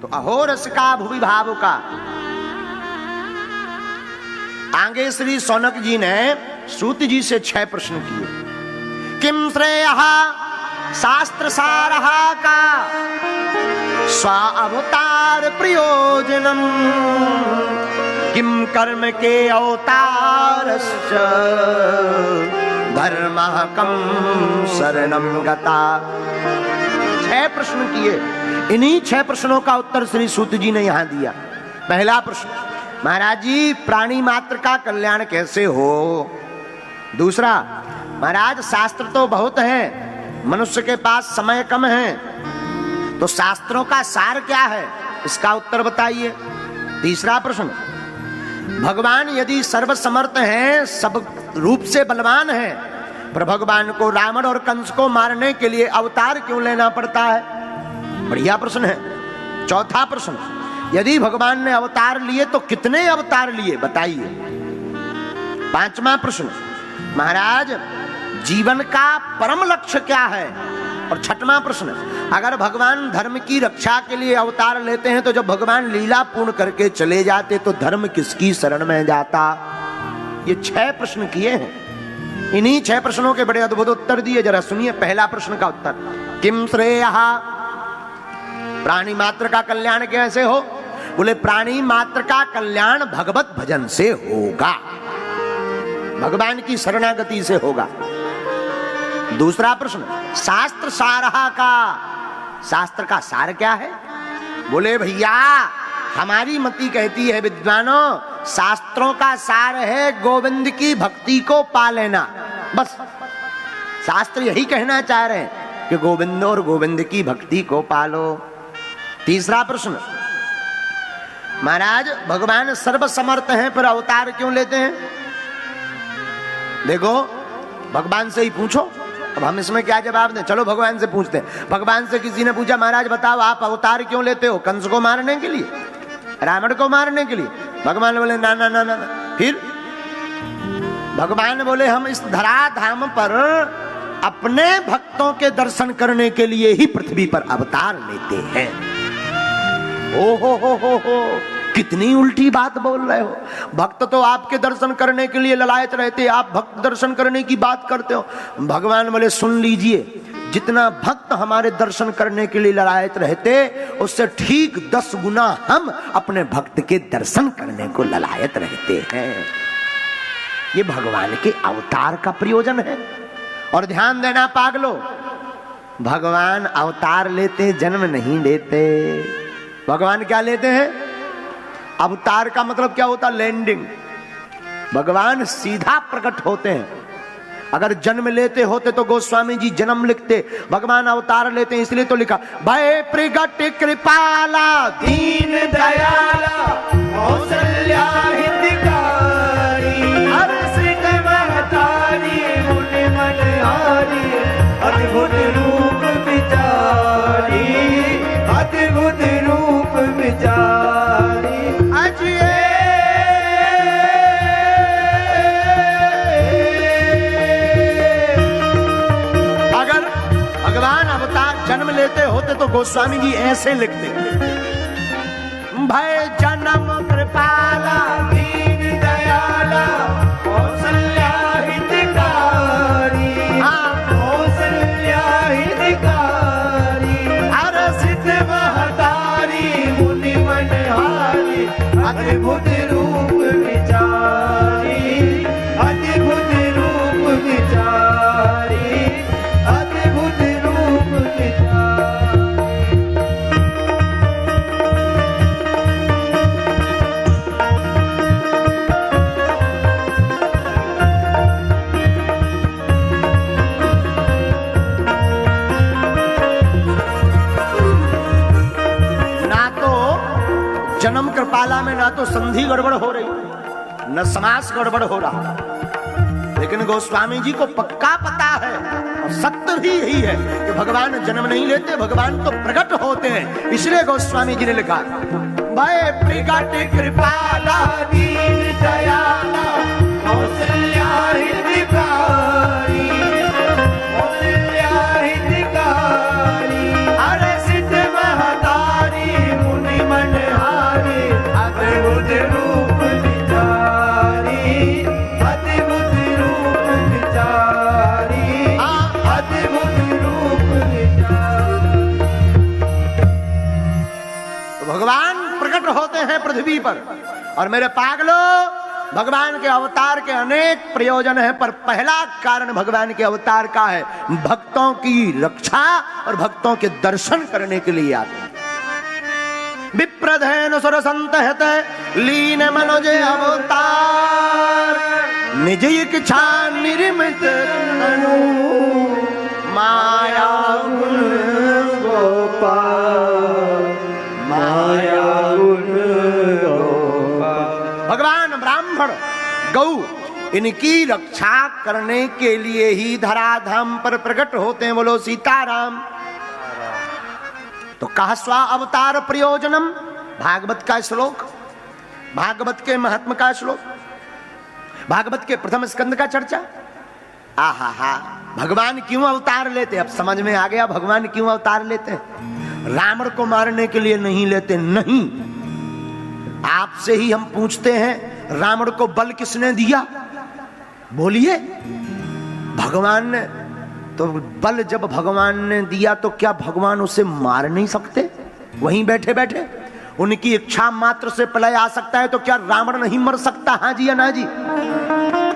तो अहोरस का भुवि भाव का। आगे श्री शौनक जी ने सूत जी से 6 प्रश्न किए। किम श्रेयः शास्त्र सारः का स्व अवतार प्रयोजनम किम कर्म के अवतारश्च धर्मः कम शरणम गता। 6 प्रश्न किए। इन्हीं 6 प्रश्नों का उत्तर श्री सूत जी ने यहां दिया। पहला प्रश्न, महाराज जी प्राणी मात्र का कल्याण कैसे हो। दूसरा, महाराज शास्त्र तो बहुत हैं, मनुष्य के पास समय कम है, तो शास्त्रों का सार क्या है, इसका उत्तर बताइए। तीसरा प्रश्न, भगवान यदि सर्वसमर्थ हैं, सब रूप से बलवान हैं, पर भगवान को रावण और कंस को मारने के लिए अवतार क्यों लेना पड़ता है। बढ़िया प्रश्न है। चौथा प्रश्न, यदि भगवान ने अवतार लिए तो कितने अवतार लिए बताइए। पांचवा प्रश्न, महाराज जीवन का परम लक्ष्य क्या है। और छठवां प्रश्न, अगर भगवान धर्म की रक्षा के लिए अवतार लेते हैं तो जब भगवान लीला पूर्ण करके चले जाते तो धर्म किसकी शरण में जाता। ये 6 प्रश्न किए हैं। इन्हीं 6 प्रश्नों के बड़े अद्भुत उत्तर दिए। जरा सुनिए पहला प्रश्न का उत्तर, किम श्रेयः, प्राणी मात्र का कल्याण कैसे हो। बोले प्राणी मात्र का कल्याण भगवत भजन से होगा, भगवान की शरणागति से होगा। दूसरा प्रश्न, शास्त्र सारहा का, शास्त्र का सार क्या है। बोले भैया हमारी मति कहती है विद्वानों, शास्त्रों का सार है गोविंद की भक्ति को पा लेना। बस शास्त्र यही कहना चाह रहे हैं कि गोविंद और गोविंद की भक्ति को पालो। तीसरा प्रश्न, महाराज भगवान सर्वसमर्थ हैं पर अवतार क्यों लेते हैं। देखो भगवान से ही पूछो, अब हम इसमें क्या जवाब दें। चलो भगवान से पूछते हैं। भगवान से किसी ने पूछा, महाराज बताओ आप अवतार क्यों लेते हो, कंस को मारने के लिए, रावण को मारने के लिए। भगवान बोले ना ना ना ना, ना। फिर भगवान बोले हम इस धराधाम पर अपने भक्तों के दर्शन करने के लिए ही पृथ्वी पर अवतार लेते हैं। ओ हो, कितनी उल्टी बात बोल रहे हो। भक्त तो आपके दर्शन करने के लिए ललायत रहते, आप भक्त दर्शन करने की बात करते हो। भगवान बोले सुन लीजिए, जितना भक्त हमारे दर्शन करने के लिए ललायत रहते उससे ठीक 10 गुना हम अपने भक्त के दर्शन करने को ललायत रहते हैं। ये भगवान के अवतार का प्रयोजन है। और ध्यान देना पागलो, भगवान अवतार लेते जन्म नहीं लेते। भगवान क्या लेते हैं, अवतार का मतलब क्या होता, लैंडिंग। भगवान सीधा प्रकट होते हैं। अगर जन्म लेते होते तो गोस्वामी जी जन्म लिखते, भगवान अवतार लेते हैं इसलिए तो लिखा, भय प्रगट कृपाला दीन दयाला कौसल्या हितकारी हर्षित महतारी मुनि मनहारी अद्भुत रूप विचारी अद्भुत रूप विचारी। अगर भगवान अवतार जन्म लेते होते तो गोस्वामी जी ऐसे लिखते, भय जन्म कृपाला दीन दयाला कौसल्या हितकारी कौसल्या हितकारी हर्षित महतारी मुनि मनहारी अद्भुत रूप विचारी अद्भुत रूप विचारी अद्भुत रूप विचारी। ना तो जन्म कृपाला में ना तो संधि गड़बड़ हो रही, न समास गड़बड़ हो रहा, लेकिन गोस्वामी जी को पक्का पता है और सत्य भी यही है कि भगवान जन्म नहीं लेते, भगवान तो प्रकट होते हैं। इसलिए गोस्वामी जी ने लिखा, भय प्रगट कृपाला दीन दयाला कौसल्या हितकारी कौसल्या हितकारी हर्षित महतारी मुनि तो भगवान प्रकट होते हैं पृथ्वी पर। और मेरे पागलो, भगवान के अवतार के अनेक प्रयोजन हैं, पर पहला कारण भगवान के अवतार का है भक्तों की रक्षा और भक्तों के दर्शन करने के लिए आते हैं। विप्रधेनु सुर संत हित लीन मनोज अवतार, निज इच्छा निर्मित तनु माया गुण गोपाल, माया गुण गोपाल। भगवान ब्राह्मण गौ इनकी रक्षा करने के लिए ही धराधाम पर प्रकट होते हैं। बोलो सीताराम। तो कहा स्वा अवतार प्रयोजनम, भागवत का श्लोक, भागवत के महात्म का श्लोक, भागवत के प्रथम स्कंद का चर्चा। आहा हा, भगवान क्यों अवतार लेते? अब समझ में आ गया भगवान क्यों अवतार लेते हैं। रावण को मारने के लिए नहीं लेते, नहीं। आपसे ही हम पूछते हैं, रावण को बल किसने दिया? बोलिए। भगवान ने। तो बल जब भगवान ने दिया तो क्या भगवान उसे मार नहीं सकते वहीं बैठे बैठे? उनकी इच्छा मात्र से प्रलय आ सकता है, तो क्या रावण नहीं मर सकता? हाँ जी या ना जी?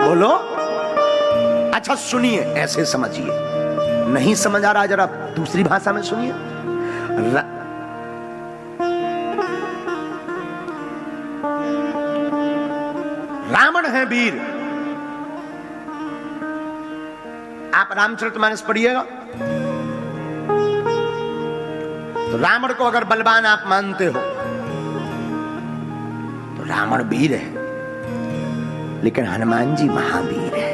बोलो। अच्छा सुनिए, ऐसे समझिए। नहीं समझ आ रहा, जरा दूसरी भाषा में सुनिए। रावण है वीर। आप रामचरितमानस पढ़िएगा तो रावण को अगर बलवान आप मानते हो तो रावण वीर है, लेकिन हनुमान जी महावीर है।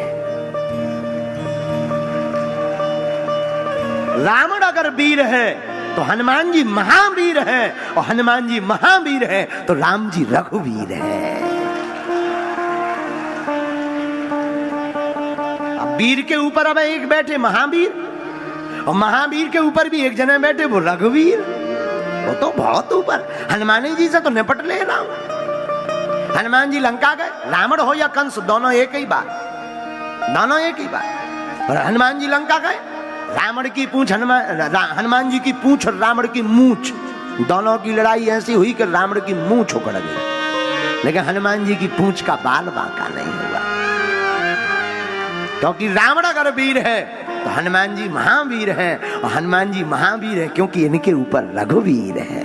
रावण अगर वीर है तो हनुमान जी महावीर है, और हनुमान जी महावीर है तो राम जी रघुवीर है। वीर के ऊपर अब एक बैठे महावीर, और महावीर के ऊपर भी एक जने बैठे वो रघुवीर। वो तो बहुत ऊपर। हनुमान जी से तो निपट ले राम। हनुमान जी लंका गए, रावण हो या कंस दोनों एक ही बात, दोनों एक ही बात। और हनुमान जी लंका गए, रावण की पूंछ हनुमान जी की पूंछ और रावण की मूंछ, दोनों की लड़ाई ऐसी हुई कि रावण की मूंछ उखड़ गई, लेकिन हनुमान जी की पूंछ का बाल बांका नहीं हुआ। क्योंकि रावण अगर वीर है तो हनुमान जी महावीर हैं, और हनुमान जी महावीर है क्योंकि इनके ऊपर रघुवीर है।